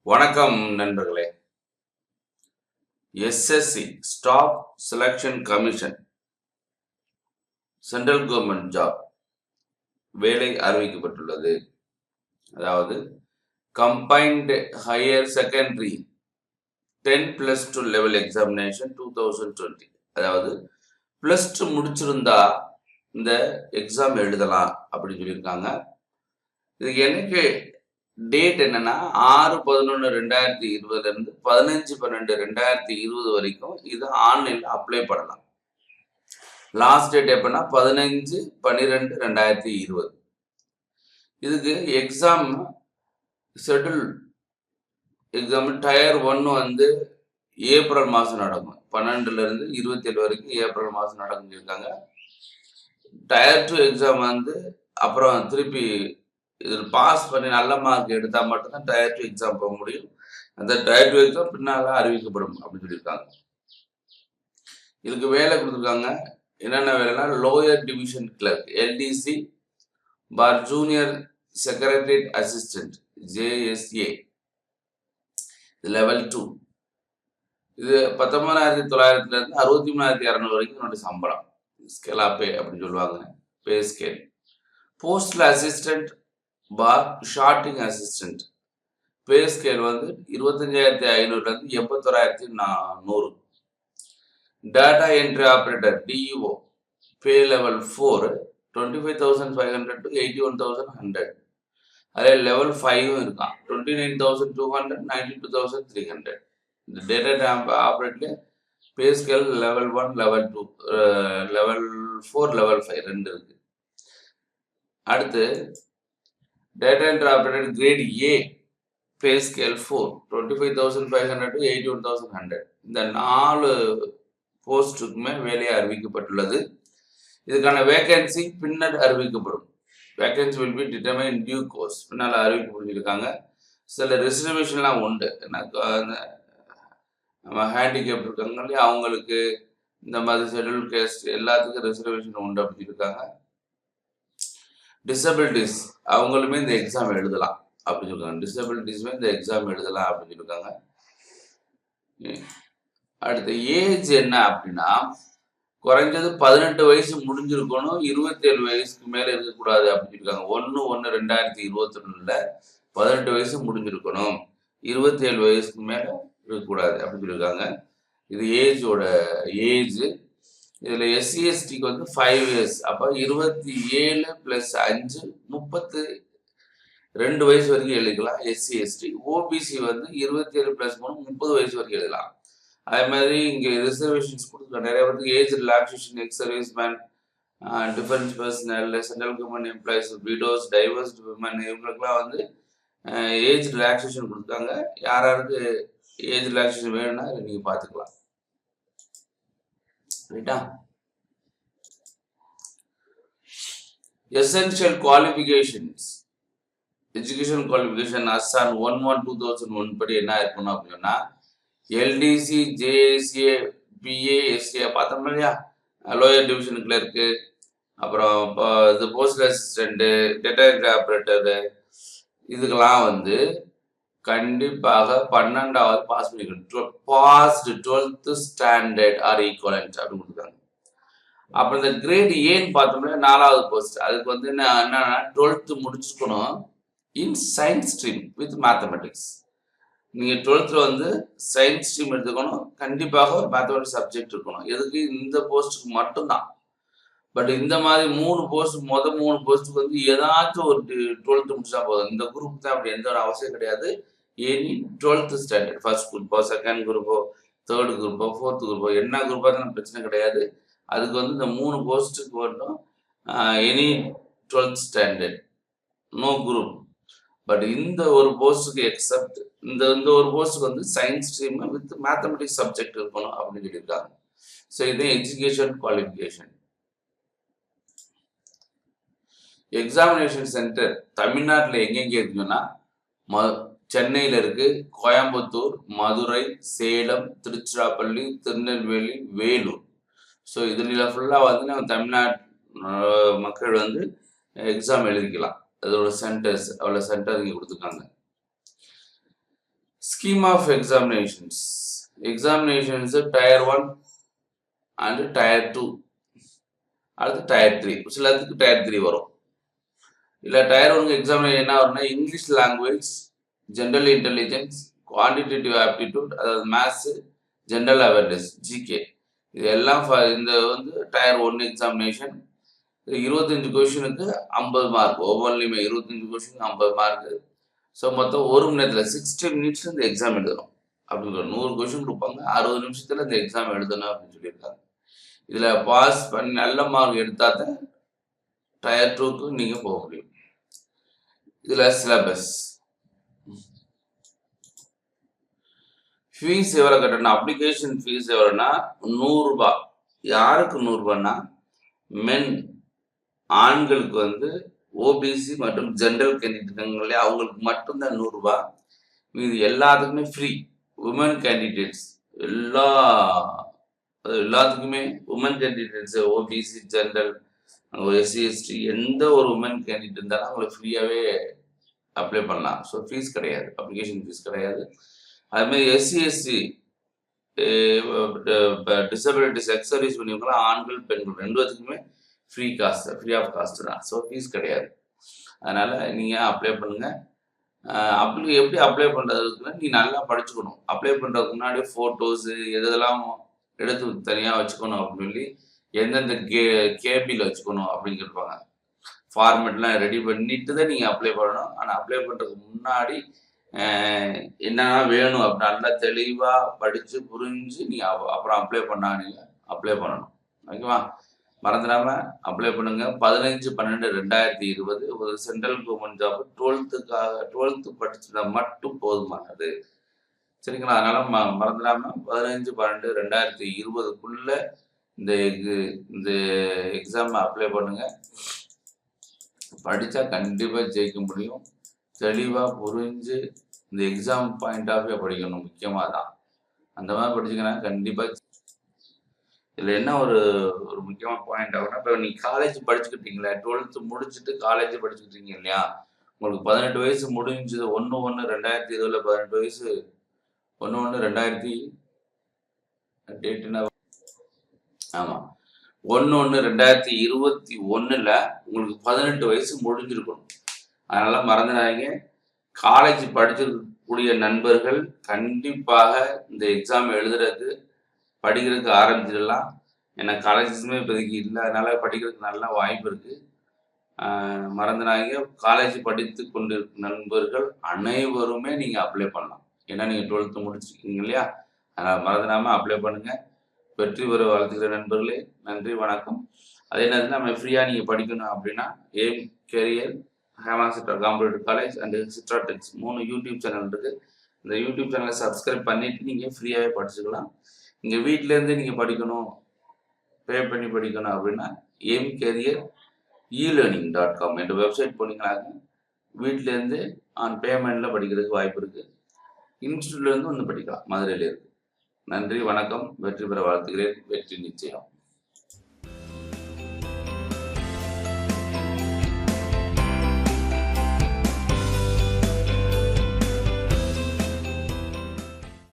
வணக்கம் நண்பர்களே. SSC staff selection commission central government job வேலை அறிவிக்கப்பட்டுள்ளது. அதாவது combined higher secondary 10+2 level examination 2020. அதாவது +2 முடிச்சிருந்தா இந்த எக்ஸாம் எழுதலாம் அப்படின்னு சொல்லியிருக்காங்க. இதுக்கு என்னைக்கு டேட் என்னன்னா 6/11/2020 இருந்து 15/12/2020 வரைக்கும் இது ஆன்லைன்ல அப்ளை பண்ணலாம். லாஸ்ட் டேட் எப்பன்னா 15/12/2020. இதுக்கு எக்ஸாம் ஷெட்யூல் எக்ஸாம் டயர் 1 வந்து ஏப்ரல் மாதம் நடக்கும். 12ல இருந்து 27 வரைக்கும் ஏப்ரல் மாதம் நடக்கும் இருக்காங்க. டயர் 2 எக்ஸாம் வந்து அப்புறம் திருப்பி இதில் பாஸ் பண்ணி நல்ல மார்க் எடுத்தால் மட்டும்தான் டயர் 2 எக்ஸாம் போக முடியும். அந்த டயர் 2 எக்ஸாம் பின்னால் அறிவிக்கப்படும் அப்படின்னு சொல்லியிருக்காங்க. இதுக்கு வேலை கொடுத்துருக்காங்க. என்னென்ன வேலைன்னா lower division clerk LDC for junior secretariat assistant JSA level 2. இது 19,900 63,200 வரைக்கும் என்னோட சம்பளம். ஸ்கேலா பே அப்படின்னு சொல்லுவாங்க, பே ஸ்கேல். போஸ்டல் அசிஸ்டன்ட் பார் ஷார்ட்டிங் அசிஸ்டன்ட் பே ஸ்கேல் வந்து 25,500 81,100. Data entry operator DEO pay level 4 25,500 to 81,100. அதில் லெவல் 5 இருக்கான். 29,200 92,300. இந்த டேட்டா ஆப்ரேட்ல pay scale level 1 level 2 level 4 level 5 ரெண்டு இருக்கு. அடுத்து data entry operator grade A pay scale 4 25,500 to 81,100. இந்த 4 போஸ்ட்டுக்குமே வேலையை அறிவிக்கப்பட்டுள்ளது. இதுக்கான வேகன்சி பின்னர் அறிவிக்கப்படும். Vacancy will be determine in due course. பின்னால் அறிவிக்கப்பட்டிருக்காங்க. சில ரிசர்வேஷன்லாம் உண்டு. நம்ம ஹேண்டிகேப் இருக்காங்க இல்லையா, அவங்களுக்கு இந்த மாதிரி ஷெட்யூல் கேஸ்ட் எல்லாத்துக்கும் ரிசர்வேஷன் உண்டு அப்படின்னு இருக்காங்க. டிசபிலிட்டிஸ் அவங்களுமே இந்த எக்ஸாம் எழுதலாம் அப்படின்னு சொல்லுவாங்க. டிசபிலிட்டிஸுமே இந்த எக்ஸாம் எழுதலாம் அப்படின்னு சொல்லியிருக்காங்க. அடுத்த ஏஜ் என்ன அப்படின்னா குறைஞ்சது 18 வயசு முடிஞ்சிருக்கணும், 27 வயசுக்கு மேலே இருக்கக்கூடாது அப்படின்னு இருக்காங்க. 1/1/2021 18 வயசு முடிஞ்சிருக்கணும், 27 வயசுக்கு மேலே இருக்கக்கூடாது அப்படின்னு சொல்லியிருக்காங்க. இது ஏஜோட ஏஜ். இதில் எஸ்சி எஸ்டிக்கு வந்து 5 இயர்ஸ். அப்போ 27 + 5 32 வயசு வரைக்கும் எழுதிக்கலாம் எஸ்சி எஸ்டி. ஓபிசி வந்து 27 + 3 30 வயசு வரைக்கும் எழுதலாம். அதே மாதிரி இங்கே ரிசர்வேஷன்ஸ் கொடுத்துருக்காங்க. நிறைய பேருக்கு age relaxation, ex service man, defence personal, central government employees, widows, divorced women, இவங்களுக்குலாம் வந்து ஏஜ் ரிலாக்ஸேஷன் கொடுத்தாங்க. யாராருக்கு ஏஜ் ரிலாக்ஸேஷன் வேணும்னா நீங்கள் பார்த்துக்கலாம். ரைட்டா? Essential qualifications education qualification Azan 1/1/2001 படி என்ன இருக்கணும் அப்படின்னா எல்டிசி ஜேஎஸ்ஏ பிஏ எஸ்ஏ பார்த்தோம் இல்லையா, லோயர் டிவிஷன் கிளர்க்கு, அப்புறம் இப்போ இது postal assistant, data entry operator, இதுக்கெல்லாம் வந்து கண்டிப்பாக 12வது பாஸ் பண்ணிக்கணும். Passed 12th standard R equivalent அப்படின்னு கொடுத்துருக்காங்க. அப்புறம் இந்த கிரேட் ஏன்னு பார்த்தோம்னா 4வது போஸ்ட். அதுக்கு வந்து என்னன்னா 12th முடிச்சுக்கணும் in science stream with mathematics. நீங்கள் 12th வந்து சயின்ஸ் ஸ்ட்ரீம் எடுத்துக்கணும். கண்டிப்பாக ஒரு மேத்தமெட்டிக்ஸ் சப்ஜெக்ட் இருக்கணும். எதுக்கு? இந்த போஸ்ட்டுக்கு மட்டும்தான். பட் இந்த மாதிரி 3 போஸ்ட், 3 போஸ்ட்டுக்கு வந்து ஏதாச்சும் ஒரு 12th முடிச்சா போதும். இந்த குரூப் தான் அப்படி எந்த ஒரு அவசியம் கிடையாது. எனி 12th ஸ்டாண்டர்ட், ஃபர்ஸ்ட் குரூப்போ, செகண்ட் குரூப்போ, தேர்ட் குரூப்போ, ஃபோர்த் குரூப்போ, என்ன குரூப்பாக இருந்தாலும் பிரச்சனை கிடையாது. அதுக்கு வந்து இந்த 3 போஸ்ட்டுக்கு மட்டும் any 12th standard, no group. But இந்த ஒரு போஸ்ட்டுக்கு எக்ஸப்ட் இந்த ஒரு போஸ்ட்டுக்கு வந்து science stream with mathematics subject இருக்கணும் அப்படின்னு சொல்லியிருக்காங்க. ஸோ இது எஜுகேஷன் குவாலிஃபிகேஷன். எக்ஸாமினேஷன் சென்டர் தமிழ்நாட்டில் எங்கெங்கே இருக்குன்னா சென்னையில் இருக்குது, கோயம்புத்தூர், மதுரை, சேலம், திருச்சிராப்பள்ளி, திருநெல்வேலி, வேலூர். ஸோ இதில் ஃபுல்லாக வந்து நம்ம தமிழ்நாட்டு மக்கள் வந்து எக்ஸாம் எழுதிக்கலாம். அதோட சென்டர்ஸ் அவ்வளோ சென்டர் இங்கே கொடுத்துருக்காங்க. Scheme of examinations. Examinations Tier 1 and Tier 2. அடுத்து Tier 3. சிலதுக்கு Tier 3 வரும். இல்லை Tier 1 எக்ஸாம் என்ன வரும்னா English language, general intelligence, quantitative aptitude, அதாவது மேத்ஸு, ஜென்ரல் அவேர்னஸ், ஜிகே, இது எல்லாம் இந்த வந்து Tier 1 எக்ஸாமினேஷன். 25 கொஷினுக்கு 50 மார்க், ஒவ்வொன்றிலையுமே 25 கொஷினுக்கு 50 மார்க்கு. ஸோ மொத்தம் 1 மணி நேரத்தில் 60 மினிட்ஸில் இந்த எக்ஸாம் எழுதணும் அப்படின்னு 100 கொஷின் கொடுப்பாங்க, 60 நிமிஷத்தில் இந்த எக்ஸாம் எழுதணும் அப்படின்னு சொல்லியிருக்காங்க. இதில் பாஸ் பண்ணி நல்ல மார்க் எடுத்தால் தான் Tier 2க்கு நீங்கள் போக முடியும். இதில் சிலபஸ் ஃபீஸ் எவ்வளோ கட்டணும்? அப்ளிகேஷன் ஃபீஸ் எவ்வளோன்னா 100 ரூபா. யாருக்கு 100 ரூபான்னா மென், ஆண்களுக்கு வந்து ஓபிசி மற்றும் ஜென்ரல் கேண்டிடேட் இருக்காங்க இல்லையா, அவங்களுக்கு மட்டும்தான் 100 ரூபா. இது எல்லாத்துக்குமே ஃப்ரீ. உமன் கேண்டிடேட்ஸ் எல்லாத்துக்குமே woman candidates, OBC, general, SC, ST, எந்த ஒரு உமன் கேண்டிடேட் இருந்தாலும் அவங்களுக்கு ஃப்ரீயாகவே அப்ளை பண்ணலாம். ஸோ ஃபீஸ் கிடையாது, அப்ளிகேஷன் ஃபீஸ் கிடையாது. அதுமாதிரி SC, SC, disabilities, ex service பண்ணிவங்களாம் ஆண்கள், பெண்கள் 2 பேத்துக்குமே ஃப்ரீ ஆஃப் காஸ்ட் தான். ஸோ ஃபீஸ் கிடையாது. அதனால் நீங்கள் அப்ளை பண்ணுங்கள். எப்படி அப்ளை பண்ணுறதுக்குன்னா நீ நல்லா படிச்சுக்கணும். அப்ளை பண்ணுறதுக்கு முன்னாடி ஃபோட்டோஸு எதெல்லாம் எடுத்து தனியாக வச்சுக்கணும் அப்படின்னு சொல்லி, எந்தெந்த கேபியில் வச்சுக்கணும் அப்படின்னு கேட்பாங்க. ஃபார்மேட்லாம் ரெடி பண்ணிட்டு தான் நீங்கள் அப்ளை பண்ணணும். ஆனால் அப்ளை பண்ணுறதுக்கு முன்னாடி என்னென்னா வேணும் அப்படின்னு நல்லா தெளிவாக படித்து புரிஞ்சு நீங்கள் அப்புறம் அப்ளை பண்ணணும். ஓகேவா? மறந்துடாமல் அப்ளை பண்ணுங்கள். 15/12/2020 ஒரு சென்ட்ரல் கவர்மெண்ட் ஜாப் 12th படிச்சுட்டா மட்டும் போதுமானது. சரிங்களா? அதனால் மறந்துடாமல் 15/12/2020க்குள்ளே இந்த எக்ஸாமை அப்ளை பண்ணுங்கள். படித்தா கண்டிப்பாக ஜெயிக்க முடியும். தெளிவாக புரிஞ்சு இந்த எக்ஸாம் பாயிண்ட் ஆஃப் வியூ படிக்கணும். முக்கியமாக தான் அந்த மாதிரி படிச்சிங்கன்னா கண்டிப்பாக. இதில் என்ன ஒரு முக்கியமான பாயிண்ட் ஆகும்னா, இப்போ நீங்கள் காலேஜ் படிச்சுக்கிட்டீங்களா, 12th முடிச்சுட்டு காலேஜ் படிச்சுக்கிட்டீங்க இல்லையா, உங்களுக்கு 18 வயசு முடிஞ்சது. 1/1/2020 18 வயசு. 1/1/2000 டேட்டுனா ஆமாம் 1/1/2021 உங்களுக்கு 18 வயசு முடிஞ்சிருக்கணும். அதனால் மறந்துடாதீங்க. காலேஜ் படிச்சிருக்கக்கூடிய நண்பர்கள் கண்டிப்பாக இந்த எக்ஸாம் படிக்கிறதுக்கு ஆரம்பிச்சிடலாம். ஏன்னா காலேஜஸுமே இப்போதைக்கு இல்லை, அதனால் படிக்கிறதுக்கு நல்ல வாய்ப்பு இருக்குது. மறந்துடாதீங்க. காலேஜ் படித்து கொண்டிருக்கும் நண்பர்கள் அனைவருமே நீங்கள் அப்ளை பண்ணலாம். ஏன்னா நீங்கள் 12th முடிச்சிருக்கீங்க இல்லையா, அதனால் மறந்துடாமல் அப்ளை பண்ணுங்கள். வெற்றி பெற வாழ்த்துக்கிற நண்பர்களே. நன்றி, வணக்கம். அதே நேரத்தில் நம்ம ஃப்ரீயாக நீங்கள் படிக்கணும் அப்படின்னா aim career, Hema Chitra competitive college and Chitra டெக்ஸ் 3 யூடியூப் சேனல் இருக்குது. இந்த யூடியூப் சேனலை சப்ஸ்கிரைப் பண்ணிவிட்டு நீங்கள் ஃப்ரீயாகவே படிச்சுக்கலாம். இங்கே வீட்டிலேருந்து நீங்கள் படிக்கணும், பே பண்ணி படிக்கணும் அப்படின்னா எய்ம் கேரியர் e-learning.com என்ற வெப்சைட் போனீங்கன்னாங்க வீட்டிலேருந்து ஆன் பேமெண்ட்டில் படிக்கிறதுக்கு வாய்ப்பு இருக்குது. இன்ஸ்டியூட்லேருந்து வந்து படிக்கலாம், மதுரையில் இருக்குது. நன்றி, வணக்கம். வெற்றி பெற வாழ்த்துகிறேன். வெற்றி நிச்சயம்.